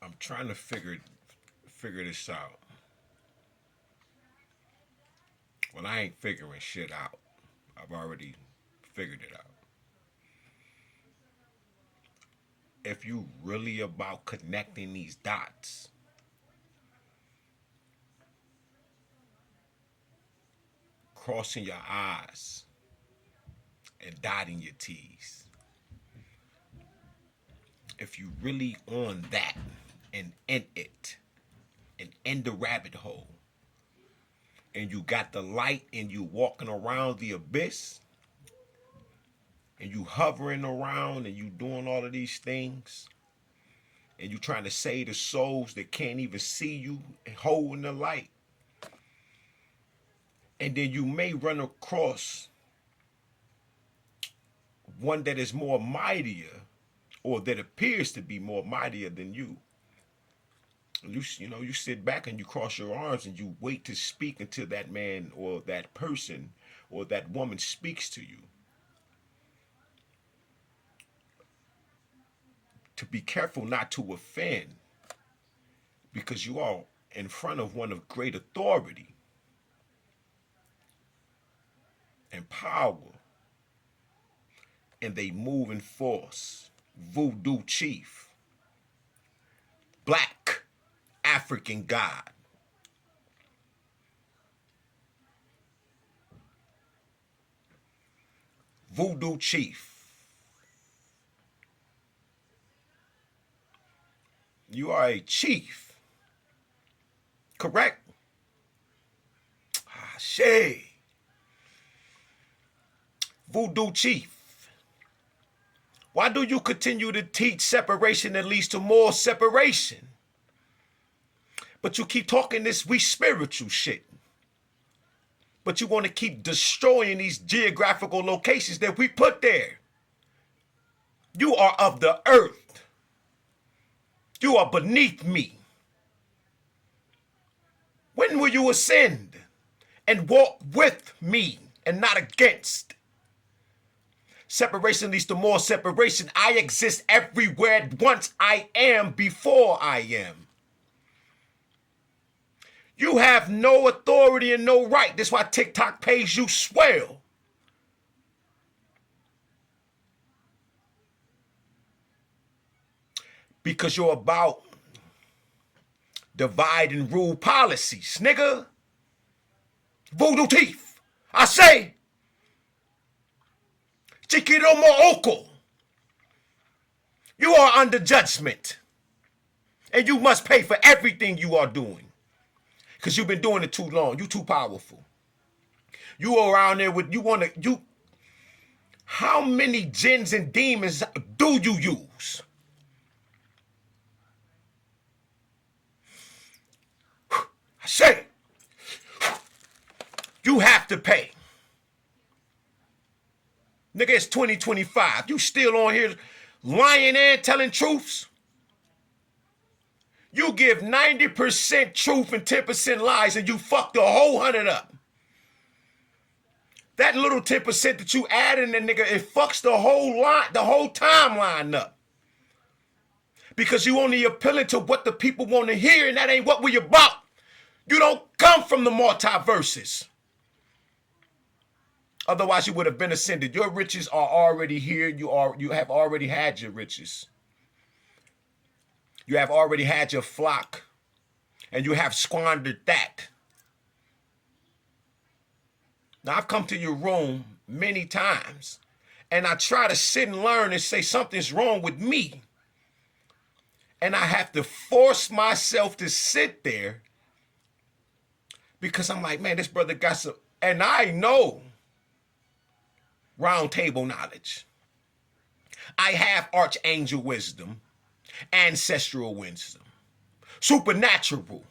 I'm trying to figure this out. Well, I ain't figuring shit out. I've already figured it out. If you really about connecting these dots, crossing your I's and dotting your T's, if you really on that and in it and in the rabbit hole, and you got the light and you walking around the abyss and you hovering around and you doing all of these things and you trying to save the souls that can't even see you holding the light, and then you may run across one that is more mightier or that appears to be more mightier than you. You sit back and you cross your arms and you wait to speak until that man or that person or that woman speaks to you. To be careful not to offend, because you are in front of one of great authority and power, and they move in force. Voodoo chief, black African god. Voodoo chief. You are a chief. Correct? Ah, Shay. Voodoo chief. Why do you continue to teach separation that leads to more separation? But you keep talking this we spiritual shit. But you want to keep destroying these geographical locations that we put there. You are of the earth. You are beneath me. When will you ascend and walk with me and not against? Separation leads to more separation. I exist everywhere at once. I am before I am. You have no authority and no right. That's why TikTok pays you swell. Because you're about divide and rule policies, nigga. Voodoo teeth. I say, Chikiromo Oko. You are under judgment. And you must pay for everything you are doing. Because you've been doing it too long. You too powerful. You around there with, how many jinns and demons do you use? I say, you have to pay. Nigga, it's 2025. You still on here lying and telling truths? You give 90% truth and 10% lies and you fuck the whole 100 up. That little 10% that you add in there, nigga, it fucks the whole line, the whole timeline up. Because you only appealing to what the people want to hear, and that ain't what we about. You don't come from the multiverses. Otherwise, you would have been ascended. Your riches are already here. You have already had your riches. You have already had your flock, and you have squandered that. Now, I've come to your room many times, and I try to sit and learn and say something's wrong with me. And I have to force myself to sit there because I'm like, man, this brother got some, and I know round table knowledge. I have archangel wisdom, ancestral wisdom, supernatural.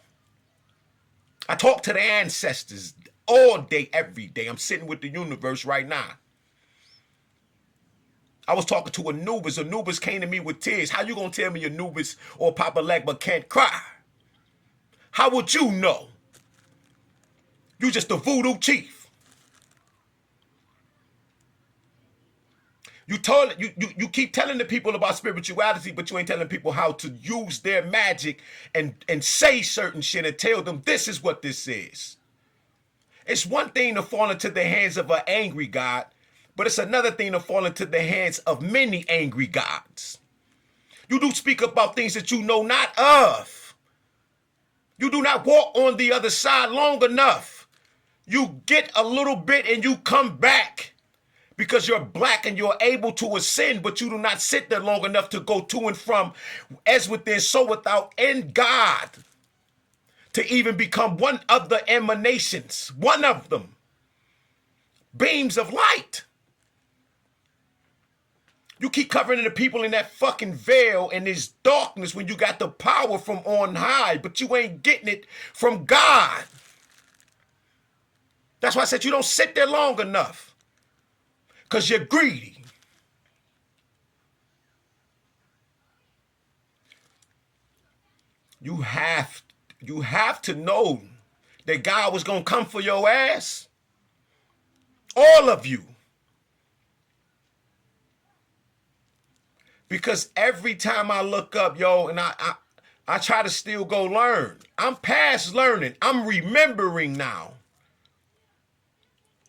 I talk to the ancestors all day, every day. I'm sitting with the universe right now. I was talking to Anubis. Anubis came to me with tears. How you gonna tell me Anubis or Papa Legba can't cry? How would you know? You just a voodoo chief. You keep telling the people about spirituality, but you ain't telling people how to use their magic and say certain shit and tell them this is what this is. It's one thing to fall into the hands of an angry God, but it's another thing to fall into the hands of many angry gods. You do speak about things that you know not of. You do not walk on the other side long enough. You get a little bit and you come back because you're black and you're able to ascend, but you do not sit there long enough to go to and from as within, so without in God, to even become one of the emanations, one of them, beams of light. You keep covering the people in that fucking veil and this darkness when you got the power from on high, but you ain't getting it from God. That's why I said you don't sit there long enough, because you're greedy. You have to know that God was going to come for your ass. All of you. Because every time I look up, yo, and I try to still go learn. I'm past learning. I'm remembering now.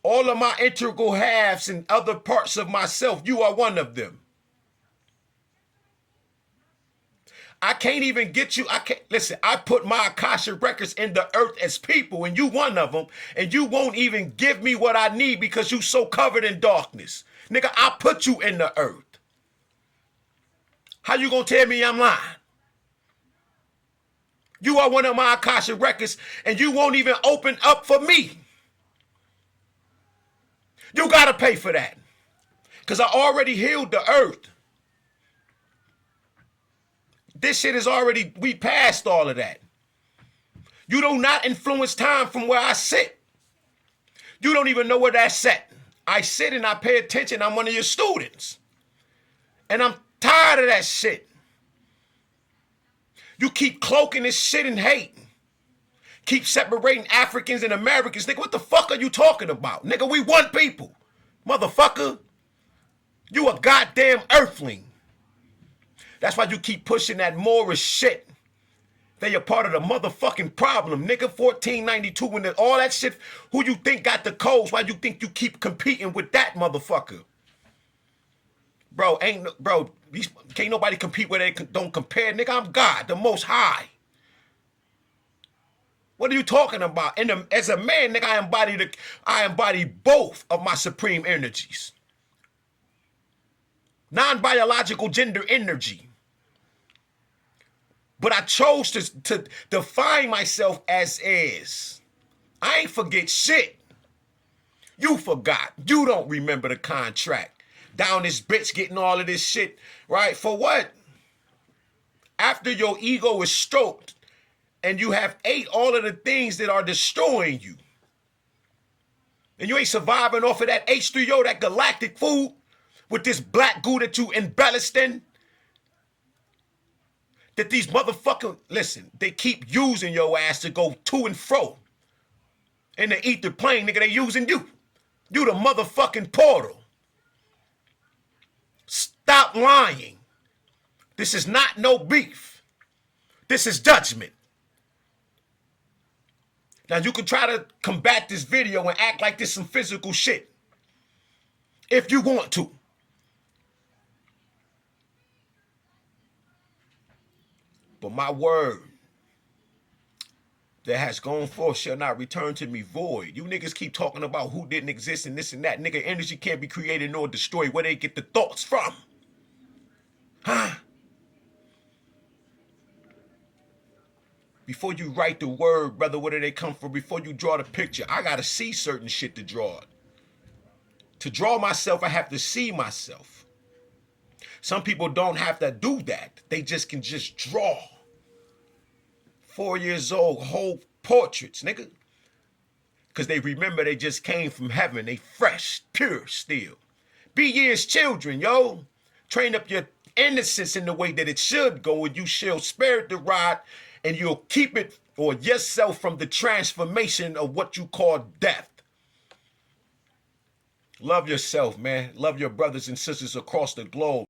All of my integral halves and other parts of myself, you are one of them. I can't even get you. Listen, I put my Akasha records in the earth as people, and you one of them, and you won't even give me what I need because you so covered in darkness. Nigga, I put you in the earth. How you gonna tell me I'm lying? You are one of my Akasha records, and you won't even open up for me. You gotta pay for that. Because I already healed the earth. This shit is already, we passed all of that. You do not influence time from where I sit. You don't even know where that's at. I sit and I pay attention. I'm one of your students. And I'm tired of that shit. You keep cloaking this shit in hate. Keep separating Africans and Americans. Nigga, what the fuck are you talking about? Nigga, we one people. Motherfucker. You a goddamn earthling. That's why you keep pushing that Moorish shit. They are part of the motherfucking problem. Nigga, 1492 and all that shit. Who you think got the codes? Why you think you keep competing with that motherfucker? Bro, can't nobody compete where they don't compare. Nigga, I'm God, the most high. What are you talking about? As a man, nigga, I embody both of my supreme energies. Non-biological gender energy. But I chose to define myself as is. I ain't forget shit. You forgot. You don't remember the contract. Down this bitch getting all of this shit, right? For what? After your ego is stroked and you have ate all of the things that are destroying you. And you ain't surviving off of that H3O, that galactic food, with this black goo that you embellished in. That these motherfuckers, listen, they keep using your ass to go to and fro. In the ether plane, nigga, they using you. You the motherfucking portal. Stop lying. This is not no beef. This is judgment. Now you can try to combat this video and act like this some physical shit. If you want to. But my word that has gone forth shall not return to me void. You niggas keep talking about who didn't exist and this and that. Nigga, energy can't be created nor destroyed. Where they get the thoughts from? Huh? Before you write the word, brother, where do they come from? Before you draw the picture, I gotta see certain shit to draw it. To draw myself, I have to see myself. Some people don't have to do that. They just can just draw. 4 years old, whole portraits, nigga. Because they remember they just came from heaven. They fresh, pure still. Be ye as children, yo. Train up your innocence in the way that it should go, and you shall spare it the rod, and you'll keep it or yourself from the transformation of what you call death. Love yourself, man. Love your brothers and sisters across the globe.